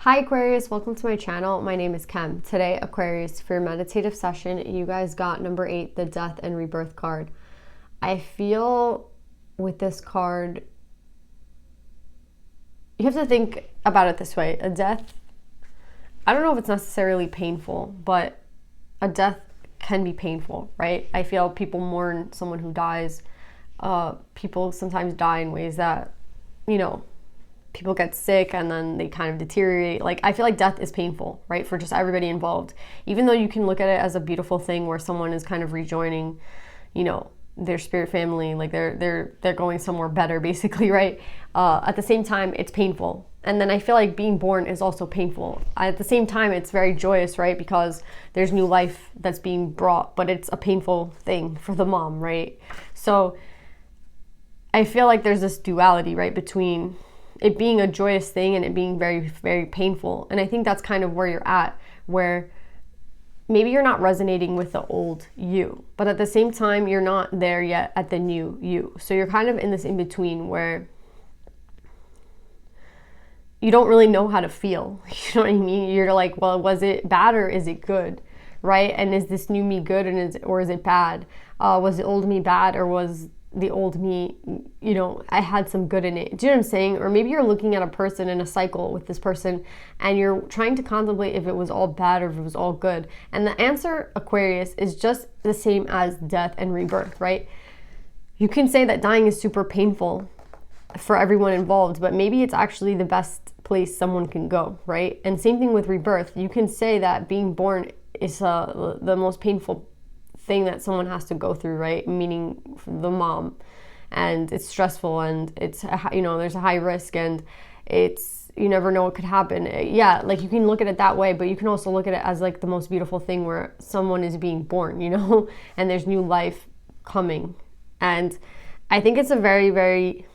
Hi Aquarius, welcome to my channel. My name is Kem. Today, Aquarius, for your meditative session, you guys got number 8, the Death and Rebirth card. I feel with this card, you have to think about it this way. A death, I don't know if it's necessarily painful, but a death can be painful, right? I feel people mourn someone who dies. People sometimes die in ways that, people get sick and then they kind of deteriorate. Like, I feel like death is painful, right, for just everybody involved. Even though you can look at it as a beautiful thing where someone is kind of rejoining, their spirit family, like they're going somewhere better, basically, right? At the same time, it's painful. And then I feel like being born is also painful. At the same time, it's very joyous, right? Because there's new life that's being brought, but it's a painful thing for the mom, right? So I feel like there's this duality, right, between it being a joyous thing and it being very, very painful. And I think that's kind of where you're at, where maybe you're not resonating with the old you, but at the same time, you're not there yet at the new you. So you're kind of in this in-between where you don't really know how to feel. You know what I mean? You're like, well, was it bad or is it good? Right? And is this new me good or is it bad? Was the old me bad or was the old me, I had some good in it. Do you know what I'm saying? Or maybe you're looking at a person in a cycle with this person and you're trying to contemplate if it was all bad or if it was all good. And the answer, Aquarius, is just the same as death and rebirth, right? You can say that dying is super painful for everyone involved, but maybe it's actually the best place someone can go, right? And same thing with rebirth. You can say that being born is the most painful thing that someone has to go through, right? Meaning the mom, and it's stressful and it's, there's a high risk and it's, you never know what could happen. Yeah, like you can look at it that way, but you can also look at it as like the most beautiful thing where someone is being born, and there's new life coming. And I think it's a very, very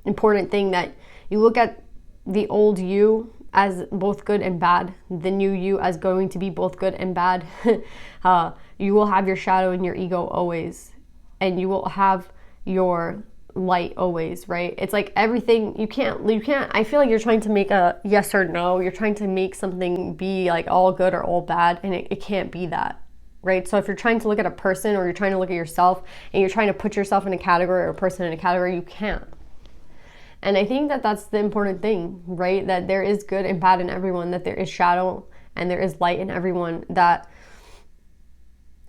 important thing that you look at the old you as both good and bad, the new you as going to be both good and bad. You will have your shadow and your ego always, and you will have your light always, right? It's like everything, you can't, I feel like you're trying to make a yes or no, you're trying to make something be like all good or all bad, and it can't be that, right? So if you're trying to look at a person or you're trying to look at yourself and you're trying to put yourself in a category or a person in a category, you can't. And I think that that's the important thing, right? That there is good and bad in everyone, that there is shadow and there is light in everyone, that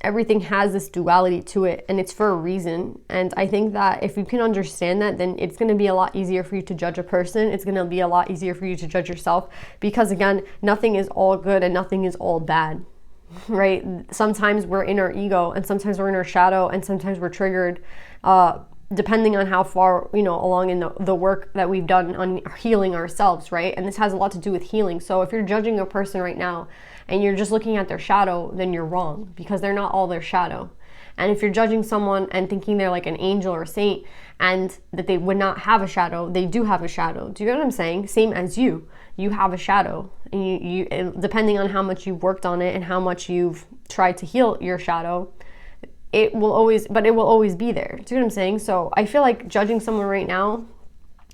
everything has this duality to it and it's for a reason. And I think that if you can understand that, then it's going to be a lot easier for you to judge a person. It's going to be a lot easier for you to judge yourself, because again, nothing is all good and nothing is all bad, right? Sometimes we're in our ego and sometimes we're in our shadow and sometimes we're triggered, depending on how far, along in the work that we've done on healing ourselves, right? And this has a lot to do with healing. So if you're judging a person right now and you're just looking at their shadow, then you're wrong, because they're not all their shadow. And if you're judging someone and thinking they're like an angel or a saint and that they would not have a shadow, they do have a shadow. Do you know what I'm saying? Same as you have a shadow, and you depending on how much you've worked on it and how much you've tried to heal your shadow, it will always be there. Do you know what I'm saying? So I feel like judging someone right now,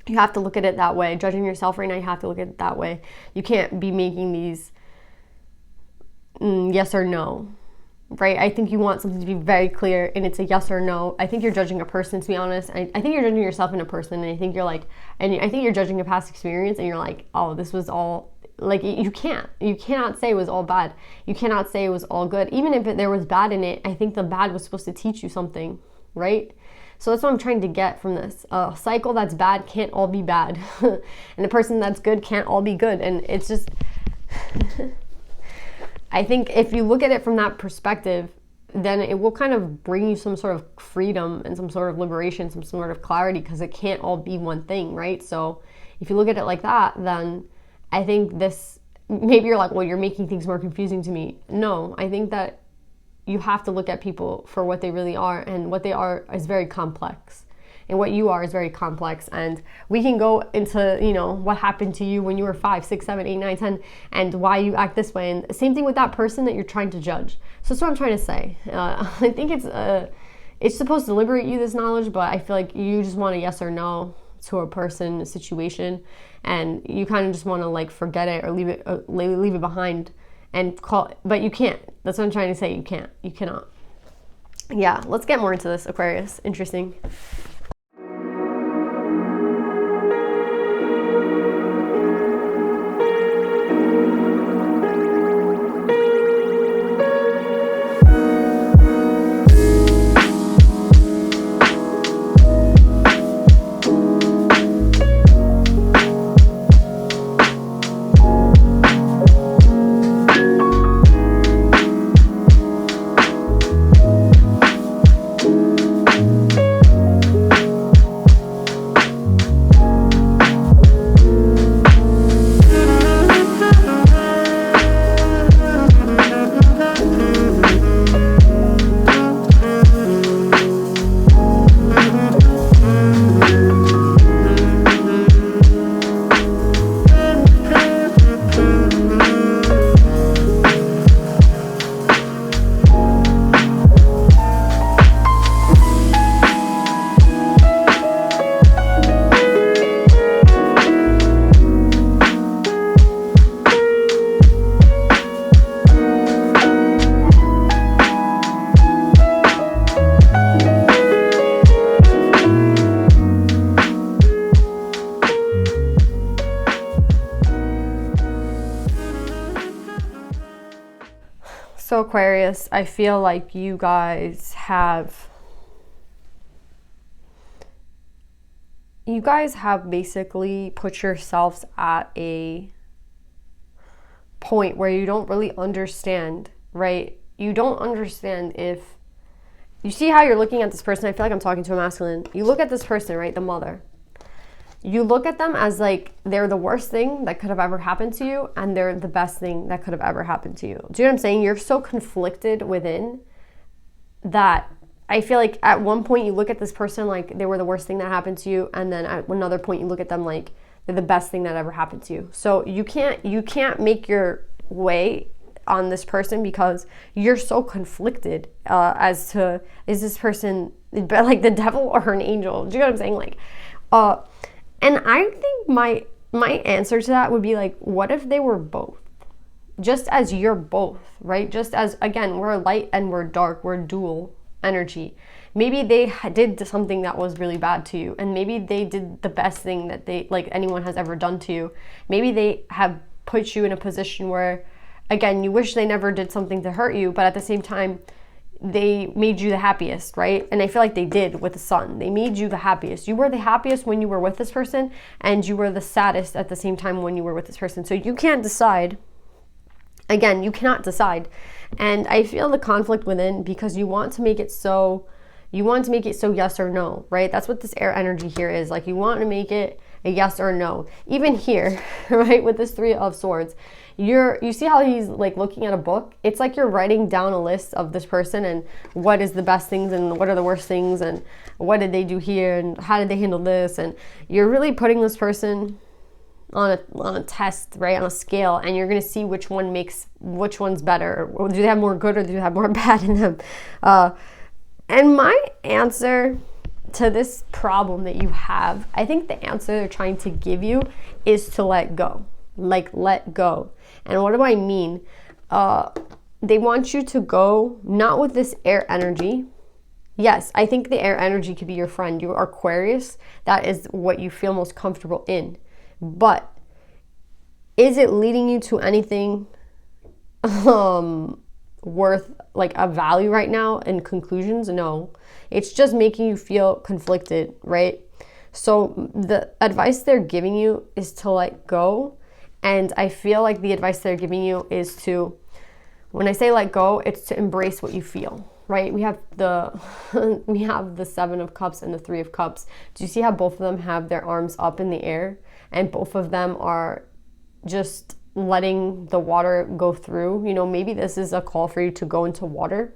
you have to look at it that way. Judging yourself right now, you have to look at it that way. You can't be making these yes or no, right? I think you want something to be very clear and it's a yes or no. I think you're judging a person, to be honest. I think you're judging yourself in a person, and I think you're judging a past experience and you're like, oh, this was all, like, you cannot say it was all bad. You cannot say it was all good. Even if there was bad in it, I think the bad was supposed to teach you something, right? So that's what I'm trying to get from this. A cycle that's bad can't all be bad. And a person that's good can't all be good. And it's just, I think if you look at it from that perspective, then it will kind of bring you some sort of freedom and some sort of liberation, some sort of clarity, because it can't all be one thing, right? So if you look at it like that, then I think maybe you're like, well, you're making things more confusing to me. No, I think that you have to look at people for what they really are, and what they are is very complex. And what you are is very complex. And we can go into, what happened to you when you were 5, 6, 7, 8, 9, 10, and why you act this way. And same thing with that person that you're trying to judge. So that's what I'm trying to say. I think it's supposed to liberate you, this knowledge, but I feel like you just want a yes or no. to a person, a situation, and you kind of just want to like forget it or leave it behind and call, but you can't. That's what I'm trying to say. You can't. You cannot. Yeah, let's get more into this, Aquarius. Interesting. So Aquarius, I feel like you guys have basically put yourselves at a point where you don't really understand, right? You don't understand if you see how you're looking at this person. I feel like I'm talking to a masculine. You look at this person, right? The mother. You look at them as like they're the worst thing that could have ever happened to you, and they're the best thing that could have ever happened to you. Do you know what I'm saying? You're so conflicted within that I feel like at one point you look at this person like they were the worst thing that happened to you, and then at another point you look at them like they're the best thing that ever happened to you. So you can't make your way on this person because you're so conflicted as to, is this person like the devil or an angel? Do you know what I'm saying? Like, and I think my answer to that would be like, what if they were both? Just as you're both, right? Just as, again, we're light and we're dark, we're dual energy. Maybe they did something that was really bad to you, and maybe they did the best thing that anyone has ever done to you. Maybe they have put you in a position where, again, you wish they never did something to hurt you, but at the same time, they made you the happiest, right? And I feel like they did with the sun. They made you the happiest. You were the happiest when you were with this person, and you were the saddest at the same time when you were with this person. So you can't decide. Again, you cannot decide. And I feel the conflict within because you want to make it so yes or no, right? That's what this air energy here is. Like, you want to make it a yes or no. Even here, right, with this Three of Swords, you see how he's like looking at a book? It's like you're writing down a list of this person and what is the best things and what are the worst things and what did they do here and how did they handle this, and you're really putting this person on a test, right, on a scale, and you're going to see which one's better, or do they have more good or do they have more bad in them. And my answer to this problem that you have, I think the answer they're trying to give you is to let go. Like, let go. And what do I mean? They want you to go not with this air energy. Yes, I think the air energy could be your friend. You're Aquarius. That is what you feel most comfortable in. But is it leading you to anything worth like a value right now in conclusions? No. It's just making you feel conflicted, right? So the advice they're giving you is to let go. And I feel like the advice they're giving you is to, when I say let go, it's to embrace what you feel, right? We have the Seven of Cups and the Three of Cups. Do you see how both of them have their arms up in the air? And both of them are just letting the water go through. You know, maybe this is a call for you to go into water,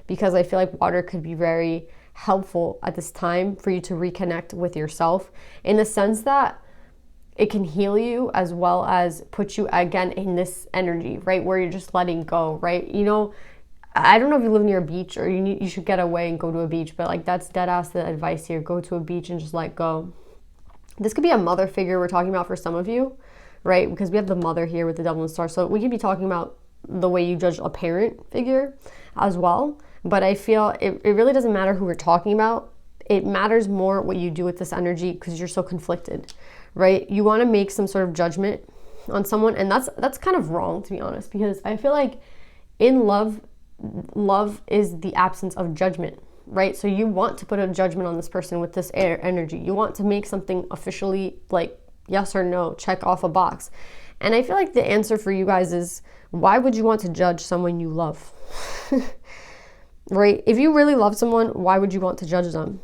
because I feel like water could be very helpful at this time for you to reconnect with yourself, in the sense that it can heal you as well as put you again in this energy, right, where you're just letting go, right? You know, I don't know if you live near a beach or you should get away and go to a beach, but like that's dead ass the advice here. Go to a beach and just let go. This could be a mother figure we're talking about for some of you, right? Because we have the mother here with the devil and star. So we could be talking about the way you judge a parent figure as well. But I feel it really doesn't matter who we're talking about. It matters more what you do with this energy because you're so conflicted, right? You want to make some sort of judgment on someone, and that's kind of wrong, to be honest, because I feel like in love is the absence of judgment, right? So you want to put a judgment on this person with this energy. You want to make something officially like yes or no, check off a box. And I feel like the answer for you guys is, why would you want to judge someone you love? Right? If you really love someone, why would you want to judge them?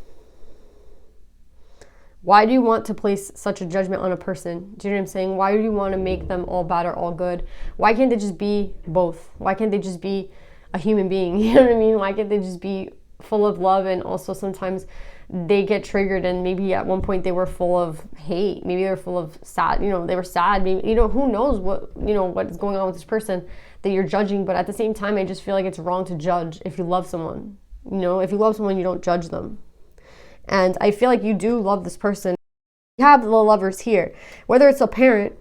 Why do you want to place such a judgment on a person? Do you know what I'm saying? Why do you want to make them all bad or all good? Why can't they just be both? Why can't they just be a human being? You know what I mean? Why can't they just be full of love? And also sometimes they get triggered, and maybe at one point they were full of hate. Maybe they were full of sad, they were sad. Maybe, who knows what's going on with this person that you're judging. But at the same time, I just feel like it's wrong to judge if you love someone. If you love someone, you don't judge them. And I feel like you do love this person. You have the lovers here, whether it's a parent,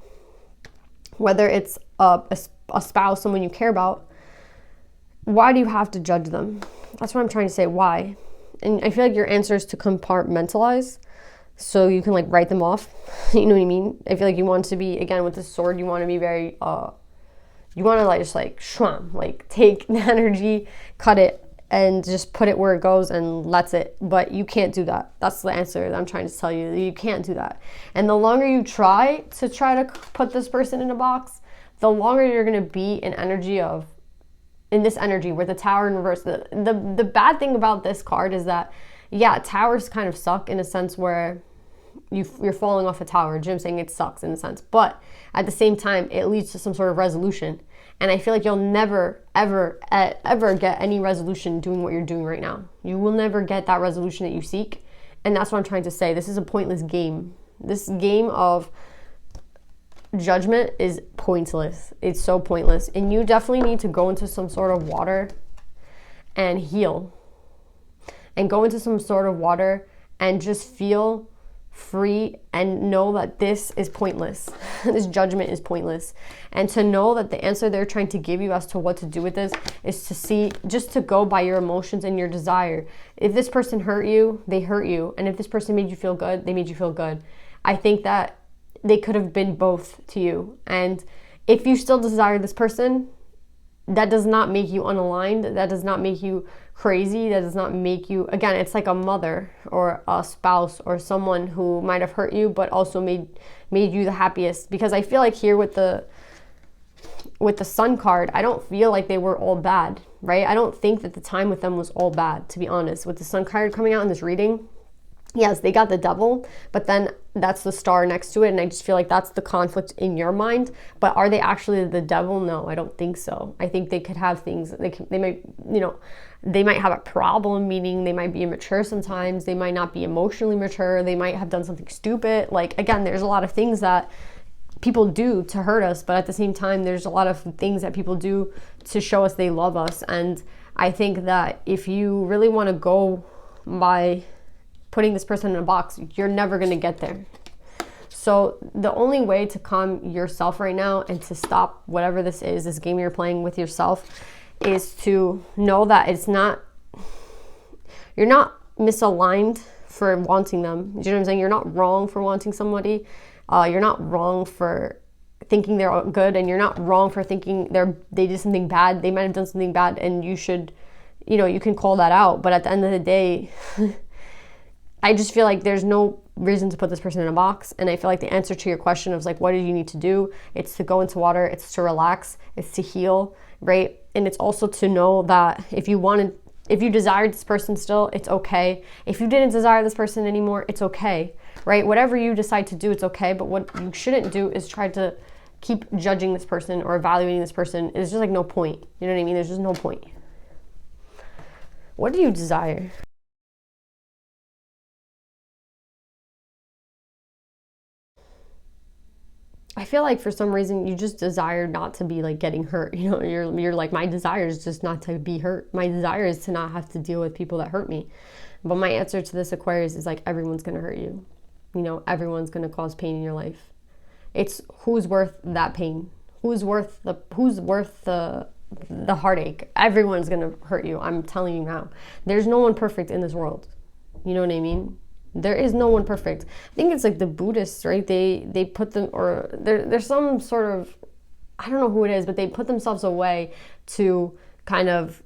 whether it's a spouse, someone you care about. Why do you have to judge them? That's what I'm trying to say. Why? And I feel like your answer is to compartmentalize so you can write them off. You know what I mean? I feel like you want to be, again, with the sword, you want to be very, you want to just shwam, take the energy, cut it, and just put it where it goes, and that's it. But you can't do that. That's the answer that I'm trying to tell you. You can't do that. And the longer you try to put this person in a box, the longer you're going to be in this energy where the tower in reverse. The bad thing about this card is that, yeah, towers kind of suck in a sense where you're falling off a tower. Jim's saying it sucks in a sense. But at the same time, it leads to some sort of resolution. And I feel like you'll never, ever, ever get any resolution doing what you're doing right now. You will never get that resolution that you seek. And that's what I'm trying to say. This is a pointless game. This game of judgment is pointless. It's so pointless. And you definitely need to go into some sort of water and heal. And go into some sort of water and just feel free and know that this is pointless. This judgment is pointless. And to know that the answer they're trying to give you as to what to do with this is just to go by your emotions and your desire. If this person hurt you, they hurt you. And if this person made you feel good, they made you feel good. I think that they could have been both to you. And if you still desire this person, that does not make you unaligned. That does not make you crazy. That does not make you, again, it's like a mother or a spouse or someone who might have hurt you but also made you the happiest. Because I feel like here with the Sun card, I don't feel like they were all bad, right? I don't think that the time with them was all bad, to be honest. With the Sun card coming out in this reading, yes, they got the devil, but then that's the star next to it, and I just feel like that's the conflict in your mind. But are they actually the devil? No, I don't think so. I think they could have things, they might have a problem, meaning they might be immature sometimes, they might not be emotionally mature, they might have done something stupid. Again, there's a lot of things that people do to hurt us, but at the same time, there's a lot of things that people do to show us they love us. And I think that if you really want to go by putting this person in a box, you're never going to get there. So the only way to calm yourself right now and to stop whatever this is, this game you're playing with yourself, is to know that you're not misaligned for wanting them. Do you know what I'm saying? You're not wrong for wanting somebody. You're not wrong for thinking they're good, and you're not wrong for thinking they did something bad. They might have done something bad, and you should, you can call that out. But at the end of the day, I just feel like there's no reason to put this person in a box. And I feel like the answer to your question of what do you need to do? It's to go into water, it's to relax, it's to heal, right? And it's also to know that if you desired this person still, it's okay. If you didn't desire this person anymore, it's okay, right? Whatever you decide to do, it's okay. But what you shouldn't do is try to keep judging this person or evaluating this person. It's just no point. You know what I mean? There's just no point. What do you desire? I feel like for some reason you just desire not to be getting hurt. You're like, my desire is just not to be hurt. My desire is to not have to deal with people that hurt me. But my answer to this, Aquarius, is everyone's going to hurt you. everyone's going to cause pain in your life. It's who's worth that pain. Who's worth the heartache. Everyone's going to hurt you. I'm telling you now. There's no one perfect in this world. You know what I mean? There is no one perfect. I think it's like the Buddhists, right? They put them, or there's some sort of, I don't know who it is, but they put themselves away to kind of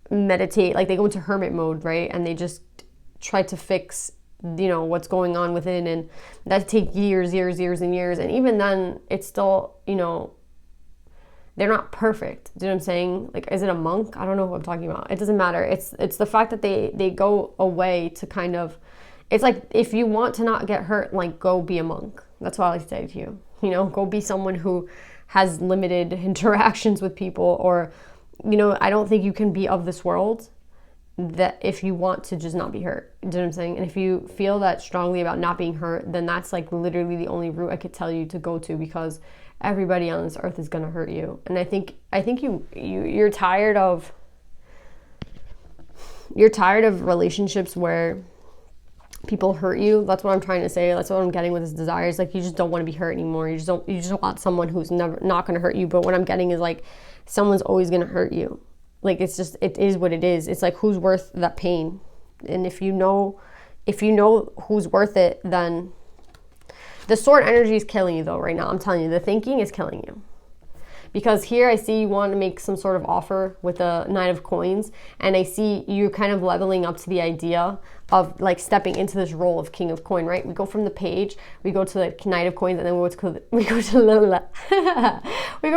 meditate. Like they go into hermit mode, right? And they just try to fix, what's going on within. And that take years and years. And even then, it's still, they're not perfect. Do you know what I'm saying? Like, is it a monk? I don't know who I'm talking about. It doesn't matter. It's the fact that they go away to kind of, it's like, if you want to not get hurt, like, go be a monk. That's what I like to say to you. Go be someone who has limited interactions with people, or, I don't think you can be of this world that if you want to just not be hurt. Do you know what I'm saying? And if you feel that strongly about not being hurt, then that's like literally the only route I could tell you to go to, because everybody on this earth is going to hurt you. And I think you're tired of relationships where people hurt you. That's what I'm trying to say. That's what I'm getting with this desire. It's like, you just don't want to be hurt anymore. You just want someone who's not going to hurt you. But what I'm getting is like, someone's always going to hurt you. Like, it is what it is. It's like, who's worth that pain? And if you know who's worth it, then the sword energy is killing you though right now. I'm telling you, the thinking is killing you. Because here I see you want to make some sort of offer with a Knight of Coins, and I see you kind of leveling up to the idea of like stepping into this role of King of Coin, right? We go from the page, we go to the Knight of Coins, and then we go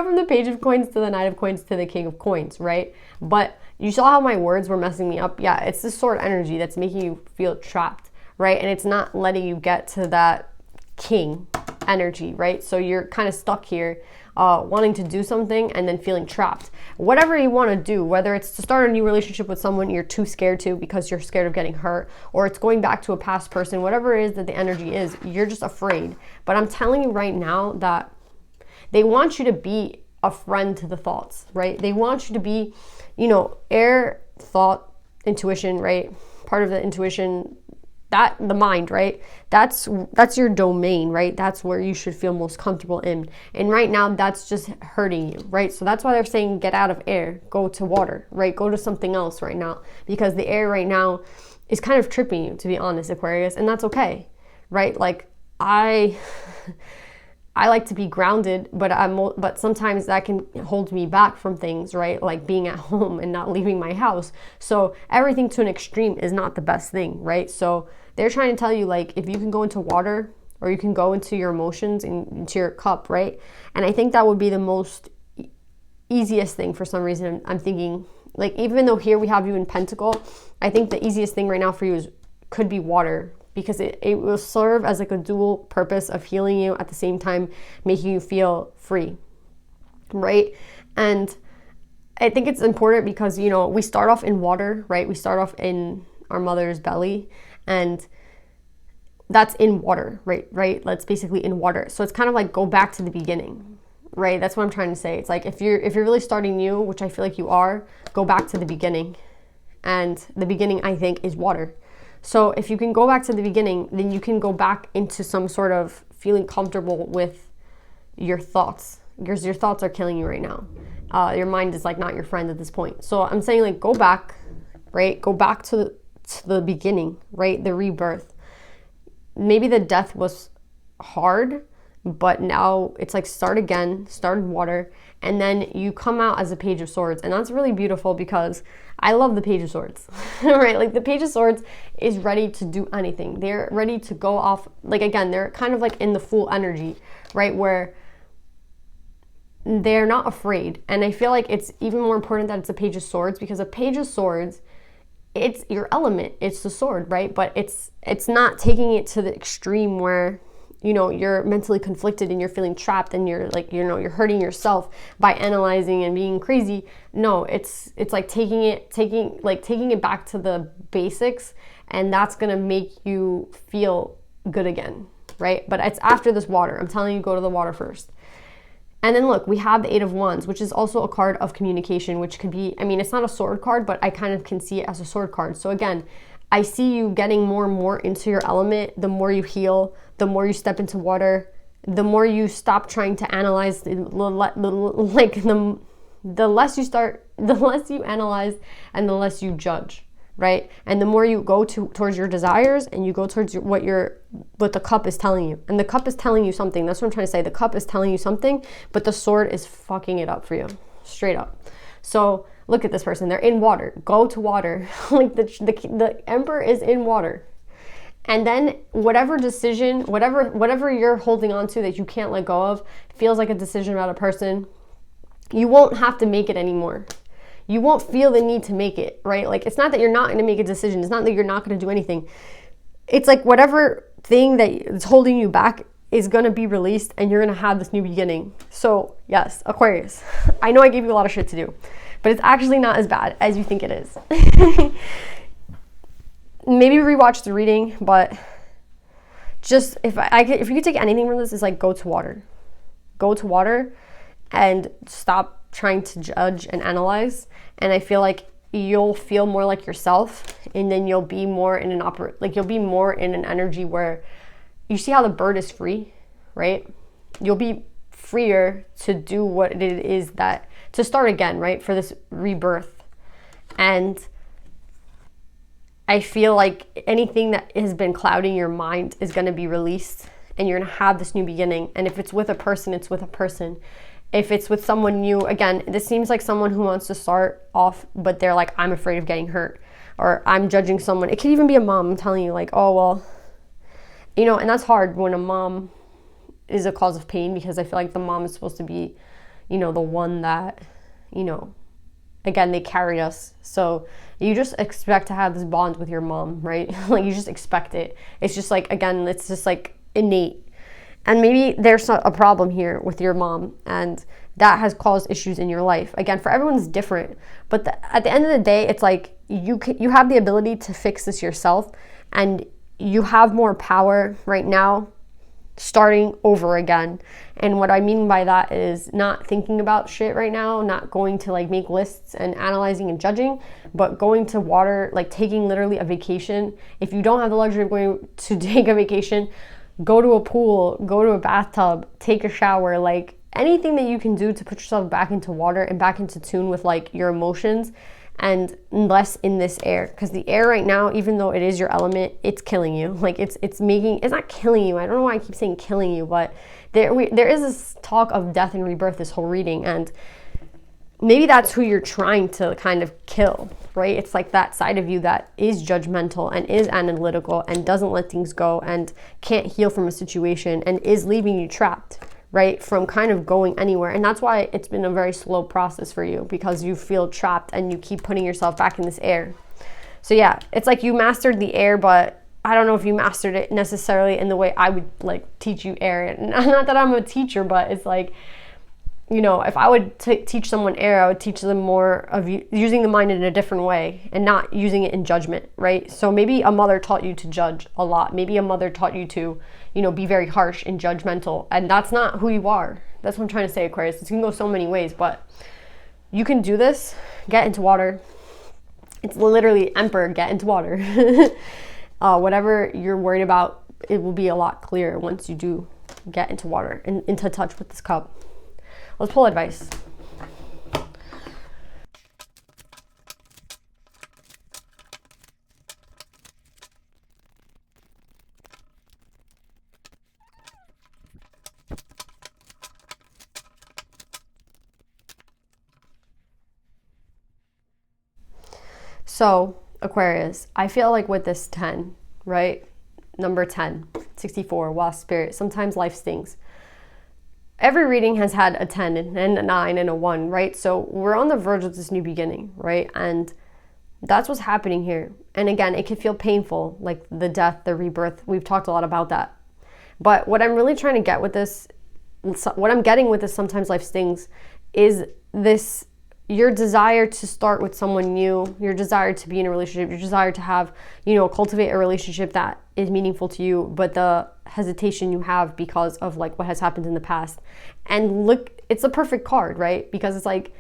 from the Page of Coins to the Knight of Coins to the King of Coins, right? But you saw how my words were messing me up. Yeah, it's the sword energy that's making you feel trapped, right? And it's not letting you get to that king energy, right? So you're kind of stuck here, wanting to do something and then feeling trapped. Whatever you want to do, whether it's to start a new relationship with someone you're too scared to because you're scared of getting hurt, or it's going back to a past person, whatever it is that the energy is, you're just afraid. But I'm telling you right now that they want you to be a friend to the thoughts, right? They want you to be, air, thought, intuition, right? Part of the intuition, that the mind, right? That's your domain, right? That's where you should feel most comfortable in. And right now, that's just hurting you, right? So that's why they're saying get out of air, go to water, right? Go to something else right now, because the air right now is kind of tripping you, to be honest, Aquarius, and that's okay, right? Like I like to be grounded, but sometimes that can hold me back from things, right? Like being at home and not leaving my house. So everything to an extreme is not the best thing, right? So they're trying to tell you, like, if you can go into water, or you can go into your emotions and into your cup, right? And I think that would be the most easiest thing for some reason. I'm thinking, like, even though here we have you in Pentacle, I think the easiest thing right now for you could be water, because it will serve as like a dual purpose of healing you at the same time making you feel free, right? And I think it's important because, we start off in water, right? We start off in our mother's belly, and that's in water, right? That's basically in water. So it's kind of like go back to the beginning, right? That's what I'm trying to say. It's like if you're really starting new, which I feel like you are, go back to the beginning. And the beginning, I think, is water. So if you can go back to the beginning, then you can go back into some sort of feeling comfortable with your thoughts, because your thoughts are killing you right now. Your mind is like not your friend at this point. So I'm saying, like, go back, right? Go back to the beginning, right? The rebirth. Maybe the death was hard, but now it's like start again, start in water, and then you come out as a Page of Swords. And that's really beautiful because I love the Page of Swords, right? Like the Page of Swords is ready to do anything. They're ready to go off. Like, again, they're kind of like in the full energy, right? Where they're not afraid. And I feel like it's even more important that it's a Page of Swords, because a Page of Swords, it's your element. It's the sword, right? But it's not taking it to the extreme where, you're mentally conflicted and you're feeling trapped and you're like, you're hurting yourself by analyzing and being crazy. No, it's like taking it back to the basics, and that's going to make you feel good again, right? But it's after this water. I'm telling you, go to the water first. And then look, we have the Eight of Wands, which is also a card of communication, which could be, it's not a sword card, but I kind of can see it as a sword card. So again, I see you getting more and more into your element. The more you heal, the more you step into water, the more you stop trying to analyze, the less you analyze and the less you judge, right? And the more you go towards your desires and you go towards what the cup is telling you. And the cup is telling you something. That's what I'm trying to say. The cup is telling you something, but the sword is fucking it up for you, straight up. So look at this person. They're in water. Go to water. Like the emperor is in water. And then whatever decision, whatever you're holding on to that you can't let go of, feels like a decision about a person, you won't have to make it anymore. You won't feel the need to make it, right? Like, it's not that you're not going to make a decision. It's not that you're not going to do anything. It's like whatever thing that is holding you back is going to be released, and you're going to have this new beginning. So yes, Aquarius, I know I gave you a lot of shit to do, but it's actually not as bad as you think it is. Maybe rewatch the reading, but just if you could take anything from this, it's like go to water. Go to water and stop trying to judge and analyze. And I feel like you'll feel more like yourself, and then you'll be more in you'll be more in an energy where you see how the bird is free, right? You'll be freer to do what it is to start again, right? For this rebirth. And I feel like anything that has been clouding your mind is going to be released, and you're going to have this new beginning. And if it's with a person, it's with a person. If it's with someone new, again, this seems like someone who wants to start off, but they're like, I'm afraid of getting hurt, or I'm judging someone. It could even be a mom. I'm telling you, like, oh, well, and that's hard when a mom is a cause of pain, because I feel like the mom is supposed to be, the one that, again, they carry us. So you just expect to have this bond with your mom, right? Like, you just expect it. It's just like, again, it's just like innate. And maybe there's a problem here with your mom, and that has caused issues in your life. Again, for everyone's different, but at the end of the day, it's like you have the ability to fix this yourself, and you have more power right now starting over again. And what I mean by that is not thinking about shit right now, not going to like make lists and analyzing and judging, but going to water, like taking literally a vacation. If you don't have the luxury of going to take a vacation, go to a pool, go to a bathtub, take a shower, like anything that you can do to put yourself back into water and back into tune with like your emotions, and less in this air. Because the air right now, even though it is your element, it's killing you. Like it's not killing you. I don't know why I keep saying killing you, but there is this talk of death and rebirth this whole reading, and maybe that's who you're trying to kind of kill, right? It's like that side of you that is judgmental and is analytical and doesn't let things go and can't heal from a situation and is leaving you trapped, right? From kind of going anywhere. And that's why it's been a very slow process for you, because you feel trapped and you keep putting yourself back in this air. So yeah, it's like you mastered the air, but I don't know if you mastered it necessarily in the way I would like teach you air. And not that I'm a teacher, but it's like, if I would teach someone air, I would teach them more of using the mind in a different way and not using it in judgment, right? So maybe a mother taught you to judge a lot. Maybe a mother taught you to, be very harsh and judgmental. And that's not who you are. That's what I'm trying to say, Aquarius. It can go so many ways, but you can do this. Get into water. It's literally Emperor, get into water. Whatever you're worried about, it will be a lot clearer once you do get into water and into touch with this cup. Let's pull advice. So, Aquarius, I feel like with this 10, right? Number 10, 64, Wasp Spirit. Sometimes life stings. Every reading has had a 10 and a 9 and a 1, right? So we're on the verge of this new beginning, right? And that's what's happening here. And again, it can feel painful, like the death, the rebirth. We've talked a lot about that. But what I'm really trying to get with this, what I'm getting with this sometimes life stings, is this, your desire to start with someone new, your desire to be in a relationship, your desire to have, cultivate a relationship that is meaningful to you, but the hesitation you have because of like what has happened in the past. And look, it's a perfect card, right? Because it's like,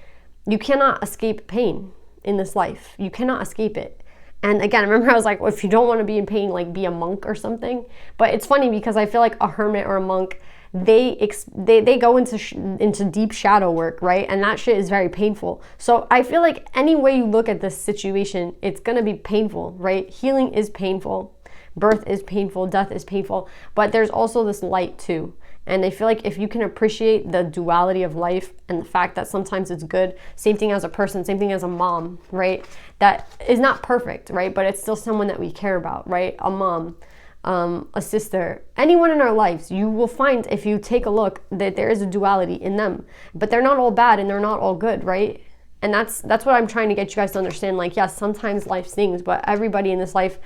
you cannot escape pain in this life. You cannot escape it. And again, I remember I was like, well, if you don't want to be in pain, like be a monk or something. But it's funny because I feel like a hermit or a monk, they go into deep shadow work, right? And that shit is very painful. So I feel like any way you look at this situation, it's gonna be painful, right? Healing is painful, birth is painful, death is painful, but there's also this light too. And I feel like if you can appreciate the duality of life and the fact that sometimes it's good, same thing as a person, same thing as a mom, right? That is not perfect, right? But it's still someone that we care about, right? A mom, a sister, anyone in our lives, you will find if you take a look that there is a duality in them, but they're not all bad and they're not all good, right? And that's what I'm trying to get you guys to understand. Like, yes, sometimes life stings, but everybody in this life,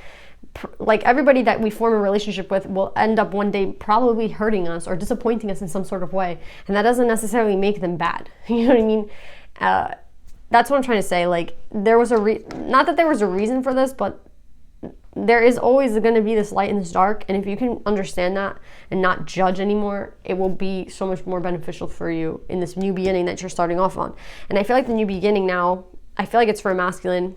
like everybody that we form a relationship with will end up one day probably hurting us or disappointing us in some sort of way. And that doesn't necessarily make them bad. You know what I mean? That's what I'm trying to say. Like, there was not that there was a reason for this, but there is always going to be this light and this dark. And if you can understand that and not judge anymore, it will be so much more beneficial for you in this new beginning that you're starting off on. And I feel like the new beginning now, I feel like it's for a masculine,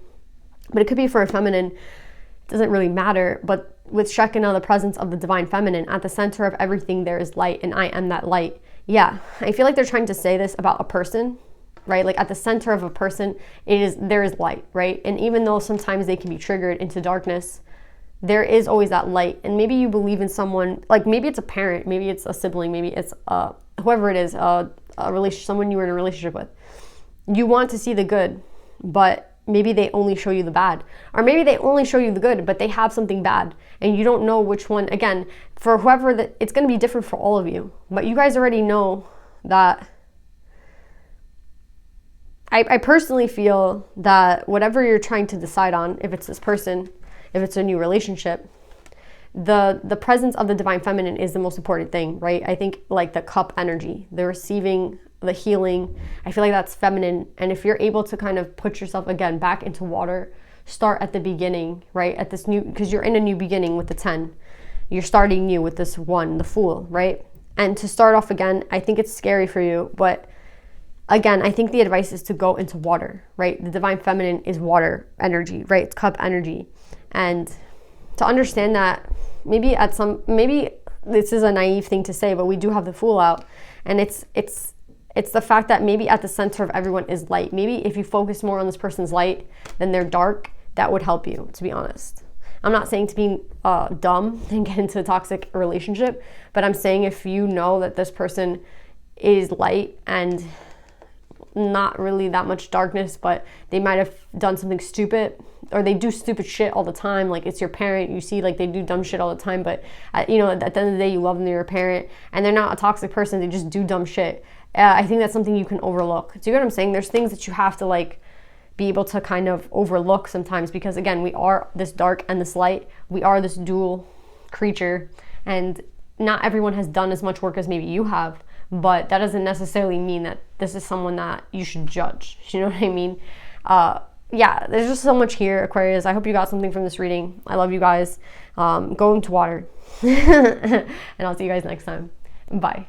but it could be for a feminine. It doesn't really matter. But with Shekinah, the presence of the divine feminine, at the center of everything there is light, and I am that light. Yeah, I feel like they're trying to say this about a person, right? Like at the center of a person, there is light, right? And even though sometimes they can be triggered into darkness, there is always that light. And maybe you believe in someone, like maybe it's a parent, maybe it's a sibling, maybe it's whoever it is, a relationship, someone you were in a relationship with. You want to see the good, but maybe they only show you the bad. Or maybe they only show you the good, but they have something bad. And you don't know which one. Again, for whoever, it's going to be different for all of you. But you guys already know that. I personally feel that whatever you're trying to decide on, if it's this person, if it's a new relationship, the presence of the divine feminine is the most important thing, right? I think like the cup energy, the receiving, the healing, I feel like that's feminine. And if you're able to kind of put yourself again back into water, start at the beginning, right? At this new, because you're in a new beginning with the 10. You're starting new with this 1, the Fool, right? And to start off again, I think it's scary for you, but again, I think the advice is to go into water, right? The divine feminine is water energy, right? It's cup energy. And to understand that maybe this is a naive thing to say, but we do have the Fool out. And it's the fact that maybe at the center of everyone is light. Maybe if you focus more on this person's light than their dark, that would help you, to be honest. I'm not saying to be dumb and get into a toxic relationship, but I'm saying if you know that this person is light and not really that much darkness, but they might have done something stupid, or they do stupid shit all the time. Like, it's your parent, you see, like, they do dumb shit all the time, but at the end of the day, you love them, they're your parent, and they're not a toxic person, they just do dumb shit. I think that's something you can overlook. Do you get what I'm saying? There's things that you have to like be able to kind of overlook sometimes, because again, we are this dark and this light. We are this dual creature, and not everyone has done as much work as maybe you have, but that doesn't necessarily mean that this is someone that you should judge. You know what I mean? Yeah, there's just so much here, Aquarius. I hope you got something from this reading. I love you guys. Go into water. And I'll see you guys next time. Bye.